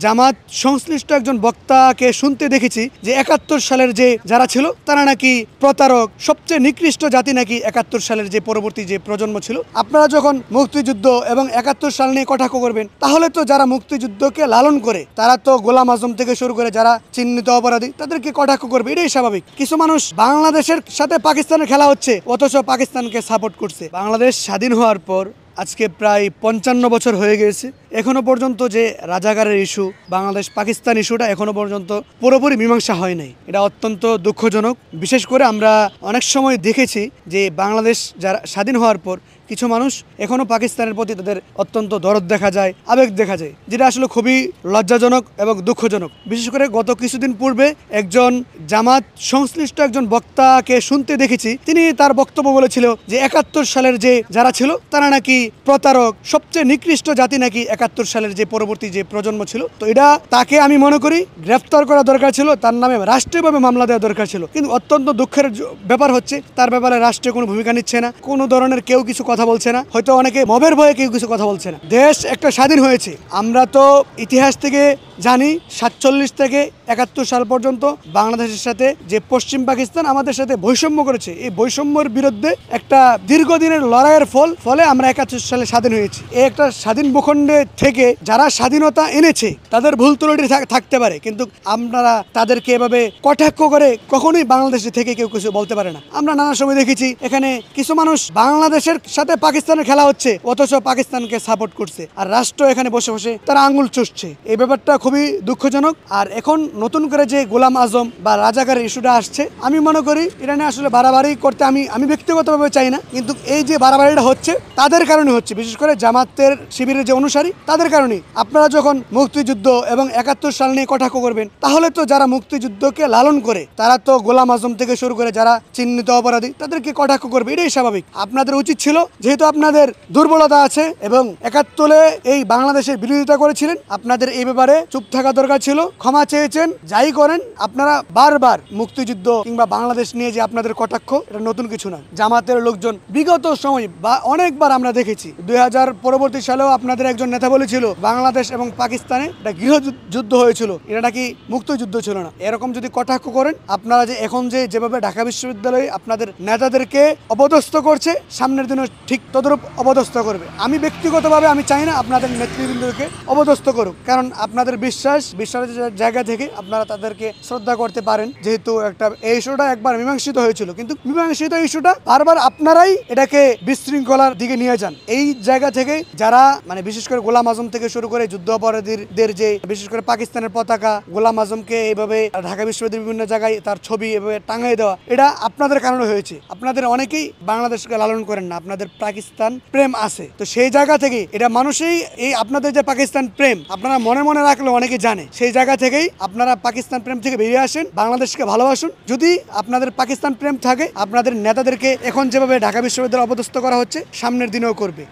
জামাত সংশ্লিষ্ট একজন বক্তাকে শুনতে দেখেছি যে ৭১ সালের যে যারা ছিল তারা নাকি প্রতারক, সবচেয়ে নিকৃষ্ট জাতি নাকি ৭১ সালের যে পরবর্তী যে প্রজন্ম ছিল। আপনারা যখন মুক্তিযুদ্ধ এবং ৭১ সাল নিয়ে কটাক্ষ করবেন, তাহলে তো যারা মুক্তিযুদ্ধকে লালন করে তারা তো গোলাম আজম থেকে শুরু করে যারা চিহ্নিত অপরাধী তাদেরকে কটাক্ষ করবে, এটাই স্বাভাবিক। কিছু মানুষ বাংলাদেশের সাথে পাকিস্তানের খেলা হচ্ছে অথচ পাকিস্তানকে সাপোর্ট করছে। বাংলাদেশ স্বাধীন হওয়ার পর আজকে প্রায় ৫৫ বছর হয়ে গেছে, এখনো পর্যন্ত যে রাজাকারের ইস্যু, বাংলাদেশ পাকিস্তান ইস্যুটা এখনো পর্যন্ত পুরোপুরি মীমাংসা হয় নাই। এটা অত্যন্ত দুঃখজনক। বিশেষ করে আমরা অনেক সময় দেখেছি যে বাংলাদেশ যারা স্বাধীন হওয়ার পর কিছু মানুষ এখনো পাকিস্তানের প্রতি তাদের অত্যন্ত দরদ দেখা যায়, আবেগ দেখা যায়, যেটা আসলে খুবই লজ্জাজনক এবং দুঃখজনক। বিশেষ করে গত কিছুদিন পূর্বে একজন জামাত সংশ্লিষ্ট একজন বক্তাকে শুনতে দেখেছি, তিনি তার বক্তব্য বলেছিল যে ৭১ সালের যে যারা ছিল তারা নাকি প্রতারক, সবচেয়ে নিকৃষ্ট জাতি নাকি ৭১ সালের যে পরবর্তী যে প্রজন্ম ছিল। তো এটা তাকে আমি মনে করি গ্রেফতার করা দরকার ছিল, তার নামে রাষ্ট্রীয়ভাবে মামলা দেওয়া দরকার ছিল। কিন্তু অত্যন্ত দুঃখের ব্যাপার হচ্ছে তার ব্যাপারে রাষ্ট্রে কোনো ভূমিকা নিচ্ছে না, কোনো ধরনের কেউ কিছু কথা বলছে না, হয়তো অনেকে মবের ভয়ে কেউ কিছু কথা বলছে না। দেশ একটা স্বাধীন হয়েছে, আমরা তো ইতিহাস থেকে জানি ৪৭ থেকে ৭১ সাল পর্যন্ত বাংলাদেশের সাথে যে পশ্চিম পাকিস্তান আমাদের সাথে বৈষম্য করেছে, এই বৈষম্যের বিরুদ্ধে একটা দীর্ঘদিনের লড়াইয়ের ফলে আমরা ৭১ সালে স্বাধীন হয়েছি। এই একটা স্বাধীন ভূখণ্ডে থেকে যারা স্বাধীনতা এনেছে তাদের ভুল ত্রুটি থাকতে পারে, কিন্তু আপনারা তাদেরকে এভাবে কটাক্ষ করে কখনোই বাংলাদেশে থেকে কেউ কিছু বলতে পারে না। আমরা নানা সময় দেখেছি এখানে কিছু মানুষ বাংলাদেশের সাথে পাকিস্তানের খেলা হচ্ছে অথচ পাকিস্তানকে সাপোর্ট করছে, আর রাষ্ট্র এখানে বসে বসে তারা আঙুল চুষছে। এই ব্যাপারটা খুবই দুঃখজনক। আর এখন নতুন করে যে গোলাম আজম বা রাজাকারের ইস্যুটা আসছে, আমি মনে করি এটা নিয়ে আসলে বাড়াবাড়ি করতে আমি ব্যক্তিগতভাবে চাই না, কিন্তু এই যে বাড়াবাড়িটা হচ্ছে তাদের কারণে হচ্ছে, বিশেষ করে জামাতের শিবিরের যে অনুসারী তাদের কারণেই। আপনারা যখন মুক্তিযুদ্ধ এবং ৭১ সাল নিয়ে কটাক্ষ করবেন, তাহলে তো যারা মুক্তিযুদ্ধকে লালন করে তারা তো গোলাম আজম থেকে শুরু করে যারা চিহ্নিত অপরাধী তাদেরকে কটাক্ষ করবে, এটাই স্বাভাবিক। আপনাদের উচিত ছিল, যেহেতু আপনাদের দুর্বলতা আছে এবং ৭১ এই বাংলাদেশের বিরোধিতা করেছিলেন, আপনাদের এই ব্যাপারে চুপ থাকা দরকার ছিল, ক্ষমা চেয়েছেন, যাই করেন। আপনারা বারবার মুক্তিযুদ্ধ কিংবা বাংলাদেশ নিয়ে যে আপনাদের কটাক্ষ, এটা নতুন কিছু না। জামাতের লোকজন বিগত সময় বা অনেকবার আমরা দেখেছি, ২০০০ পরবর্তী সালেও আপনাদের একজন নেতা বলেছিল বাংলাদেশ এবং পাকিস্তানে একটা গৃহযুদ্ধ হয়েছিল, এটা নাকি মুক্তিযুদ্ধ ছিল না। এরকম যদি কটাক্ষ করেন, আপনারা যে এখন যেভাবে ঢাকা বিশ্ববিদ্যালয়ে আপনাদের নেতাদেরকে অপদস্থ করছে, সামনের দিনে ঠিক তদরূপ অপদস্থ করবে। আমি ব্যক্তিগতভাবে আমি চাই না আপনাদের নেতৃবৃন্দকে অপদস্থ করুক, কারণ আপনাদের বিশ্বাসের জায়গা থেকে আপনারা তাদেরকে শ্রদ্ধা করতে পারেন। যেহেতু একটা এই ইস্যুটা একবার মীমাংসিত হয়েছিল, কিন্তু মীমাংসিত ইস্যুটা বারবার আপনারাই এটাকে বিশৃঙ্খলার দিকে নিয়ে যান। এই জায়গা থেকে যারা বিশেষ করে গোলাম আজম থেকে শুরু করে যুদ্ধ অপরাধীদের যে বিশেষ করে পাকিস্তানের পতাকা, গোলাম আজমকে এইভাবে ঢাকা বিশ্ববিদ্যালয়ের বিভিন্ন জায়গায় তার ছবি এভাবে টাঙাই দেওয়া, এটা আপনাদের কারণে হয়েছে। আপনাদের অনেকেই বাংলাদেশকে লালন করেন না, আপনাদের পাকিস্তান প্রেম আছে। তো সেই জায়গা থেকে এটা মানুষই এই আপনাদের যে পাকিস্তান প্রেম আপনারা মনে মনে রাখলে অনেকে জানে, সেই জায়গা থেকেই আপনারা পাকিস্তান প্রেম থেকে বেরিয়ে আসেন, বাংলাদেশকে ভালোবাসুন। যদি আপনাদের পাকিস্তান প্রেম থাকে, আপনাদের নেতাদেরকে এখন যেভাবে ঢাকা বিশ্ববিদ্যালয়ে অপদস্থ করা হচ্ছে সামনের দিনেও করবে।